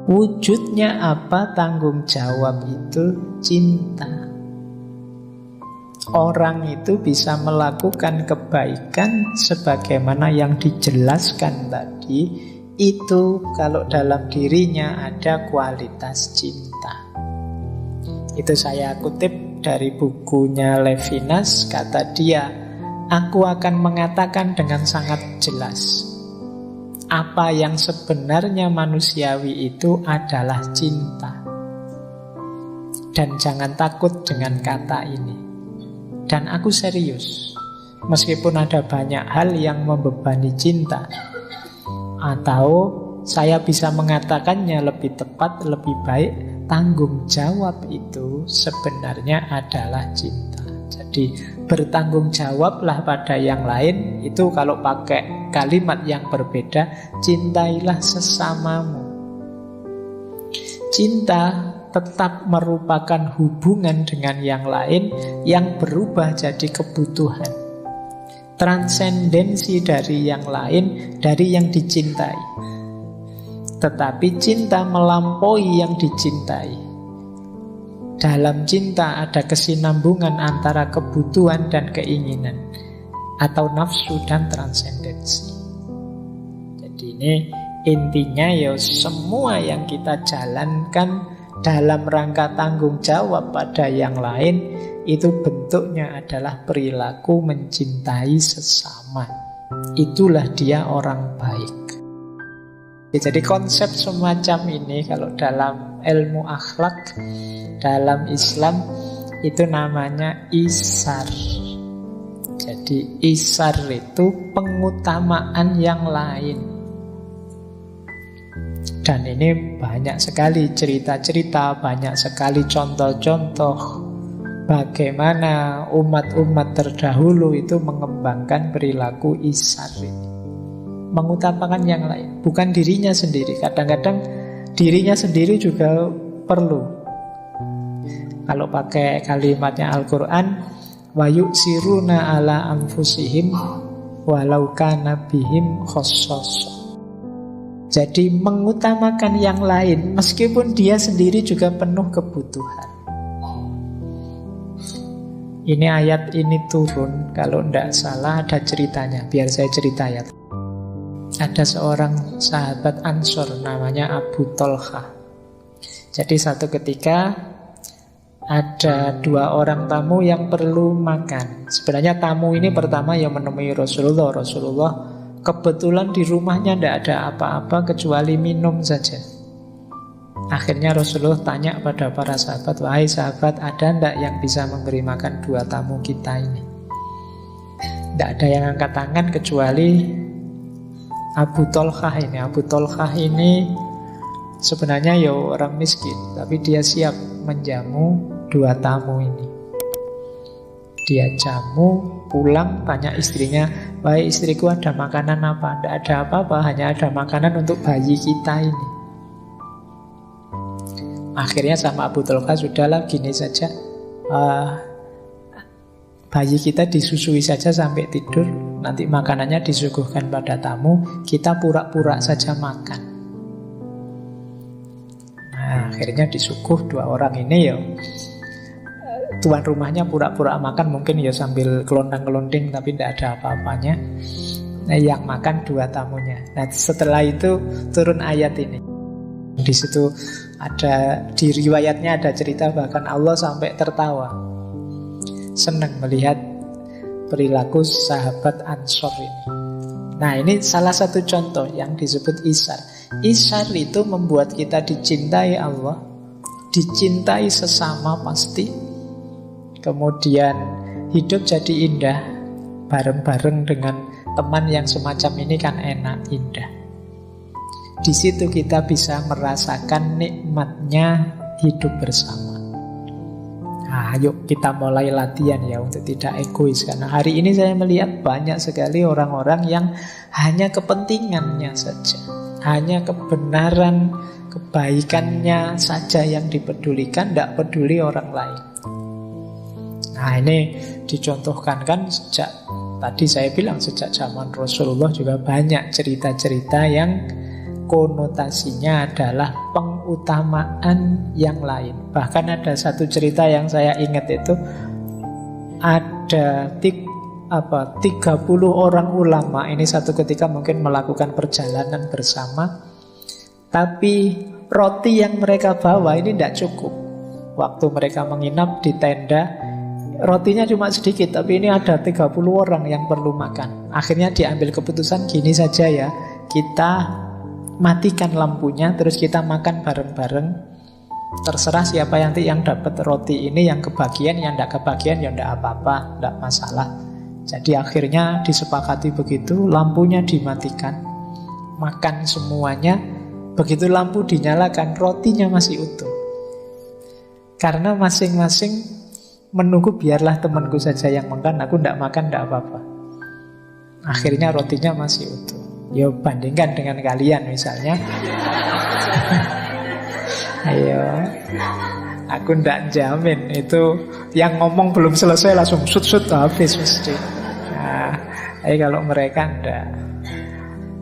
Wujudnya apa tanggung jawab itu? Cinta. Orang itu bisa melakukan kebaikan sebagaimana yang dijelaskan tadi, itu kalau dalam dirinya ada kualitas cinta. Itu saya kutip dari bukunya Levinas. Kata dia, aku akan mengatakan dengan sangat jelas, apa yang sebenarnya manusiawi itu adalah cinta. Dan jangan takut dengan kata ini. Dan aku serius, meskipun ada banyak hal yang membebani cinta. Atau saya bisa mengatakannya lebih tepat, lebih baik, tanggung jawab itu sebenarnya adalah cinta. Jadi bertanggung jawablah pada yang lain. Itu kalau pakai kalimat yang berbeda, cintailah sesamamu. Cinta tetap merupakan hubungan dengan yang lain yang berubah jadi kebutuhan. Transendensi dari yang lain, dari yang dicintai. Tetapi cinta melampaui yang dicintai. Dalam cinta ada kesinambungan antara kebutuhan dan keinginan, atau nafsu dan transendensi. Jadi ini intinya ya, semua yang kita jalankan dalam rangka tanggung jawab pada yang lain, itu bentuknya adalah perilaku mencintai sesama. Itulah dia orang baik. Jadi konsep semacam ini kalau dalam ilmu akhlak, dalam Islam, itu namanya isar. Jadi isar itu pengutamaan yang lain. Dan ini banyak sekali cerita-cerita, banyak sekali contoh-contoh bagaimana umat-umat terdahulu itu mengembangkan perilaku isar ini. Mengutamakan yang lain, bukan dirinya sendiri. Kadang-kadang dirinya sendiri juga perlu. Kalau pakai kalimatnya Al-Quran, wa yu'siruna ala anfusihim walau kana bihim khossas. Jadi mengutamakan yang lain meskipun dia sendiri juga penuh kebutuhan. Ini ayat ini turun, kalau tidak salah ada ceritanya. Biar saya cerita ya. Ada seorang sahabat Ansor namanya Abu Tolha. Jadi satu ketika ada dua orang tamu yang perlu makan. Sebenarnya tamu ini pertama yang menemui Rasulullah. Rasulullah kebetulan di rumahnya tidak ada apa-apa kecuali minum saja. Akhirnya Rasulullah tanya pada para sahabat, wahai sahabat, ada tidak yang bisa memberi makan dua tamu kita ini? Tidak ada yang angkat tangan kecuali Abu Tolha ini. Abu Tolha ini sebenarnya ya orang miskin, tapi dia siap menjamu dua tamu ini. Dia jamu, pulang, tanya istrinya, wahai istriku, ada makanan apa? Tidak ada apa-apa, hanya ada makanan untuk bayi kita ini. Akhirnya sama Abu Tolha, sudahlah gini saja, bayi kita disusui saja sampai tidur, nanti makanannya disuguhkan pada tamu, kita pura-pura saja makan. Nah, akhirnya disuguh dua orang ini ya. Tuan rumahnya pura-pura makan, mungkin ya sambil kelondang-kelonding tapi tidak ada apa-apanya. Nah, yang makan dua tamunya. Nah, setelah itu turun ayat ini. Di situ ada, di riwayatnya ada cerita bahkan Allah sampai tertawa, senang melihat perilaku sahabat Ansor ini. Nah, ini salah satu contoh yang disebut isar. Isar itu membuat kita dicintai Allah, dicintai sesama pasti. Kemudian hidup jadi indah. Bareng-bareng dengan teman yang semacam ini kan enak, indah. Di situ kita bisa merasakan nikmatnya hidup bersama. Nah, ayo kita mulai latihan ya untuk tidak egois. Karena hari ini saya melihat banyak sekali orang-orang yang hanya kepentingannya saja, hanya kebenaran, kebaikannya saja yang dipedulikan, tidak peduli orang lain. Nah, ini dicontohkan kan sejak tadi saya bilang, sejak zaman Rasulullah juga banyak cerita-cerita yang konotasinya adalah pengutamaan yang lain. Bahkan ada satu cerita yang saya ingat itu, ada 30 orang ulama ini satu ketika mungkin melakukan perjalanan bersama, tapi roti yang mereka bawa ini tidak cukup. Waktu mereka menginap di tenda, rotinya cuma sedikit, tapi ini ada 30 orang yang perlu makan. Akhirnya diambil keputusan, gini saja ya, kita matikan lampunya, terus kita makan bareng-bareng. Terserah siapa yang dapat roti ini, yang kebagian, yang tidak kebagian ya tidak apa-apa, tidak masalah. Jadi akhirnya disepakati begitu, lampunya dimatikan, makan semuanya. Begitu lampu dinyalakan, rotinya masih utuh. Karena masing-masing menunggu biarlah temanku saja yang makan, aku tidak makan tidak apa-apa. Akhirnya rotinya masih utuh. Yo, bandingkan dengan kalian misalnya. Ayo, aku ndak jamin itu yang ngomong belum selesai langsung sut-sut habis mesti. Nah, kalau mereka ndak.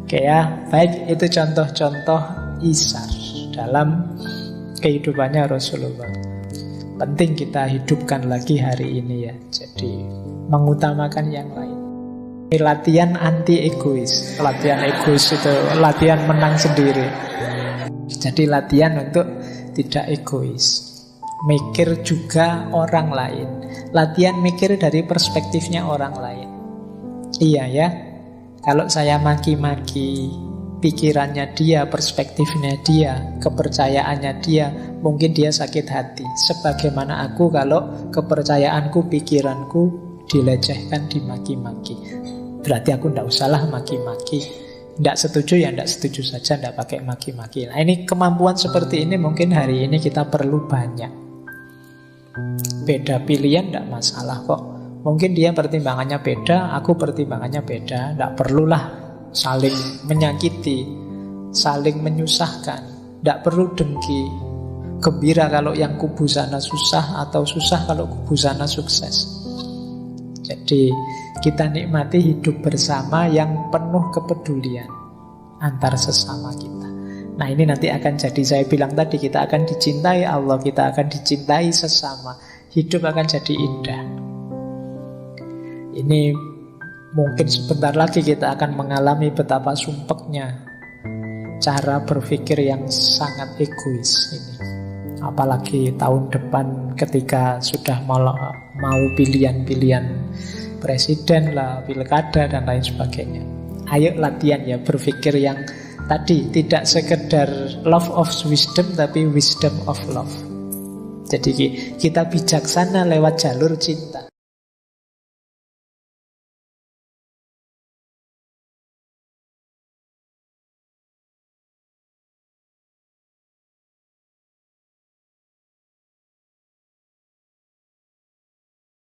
Oke ya, baik, itu contoh-contoh isar dalam kehidupannya Rasulullah. Penting kita hidupkan lagi hari ini ya. Jadi mengutamakan yang lain. Ini latihan anti egois. Latihan egois itu latihan menang sendiri. Jadi latihan untuk tidak egois. Mikir juga orang lain. Latihan mikir dari perspektifnya orang lain. Iya ya. Kalau saya maki-maki pikirannya dia, perspektifnya dia, kepercayaannya dia, mungkin dia sakit hati. Sebagaimana aku kalau kepercayaanku, pikiranku dilecehkan, dimaki-maki. Berarti aku tidak usahlah maki-maki. Tidak setuju ya tidak setuju saja, tidak pakai maki-maki. Nah ini kemampuan seperti ini mungkin hari ini kita perlu banyak. Beda pilihan tidak masalah kok. Mungkin dia pertimbangannya beda, aku pertimbangannya beda. Tidak perlulah saling menyakiti, saling menyusahkan. Tidak perlu dengki. Gembira kalau yang kubu sana susah, atau susah kalau kubu sana sukses. Jadi kita nikmati hidup bersama yang penuh kepedulian antar sesama kita. Nah ini nanti akan jadi, saya bilang tadi, kita akan dicintai Allah, kita akan dicintai sesama. Hidup akan jadi indah. Ini mungkin sebentar lagi kita akan mengalami betapa sumpeknya cara berpikir yang sangat egois ini. Apalagi tahun depan ketika sudah mau pilihan-pilihan presiden lah, pilkada dan lain sebagainya. Ayo latihan ya berpikir yang tadi, tidak sekedar love of wisdom tapi wisdom of love. Jadi kita bijaksana lewat jalur cinta.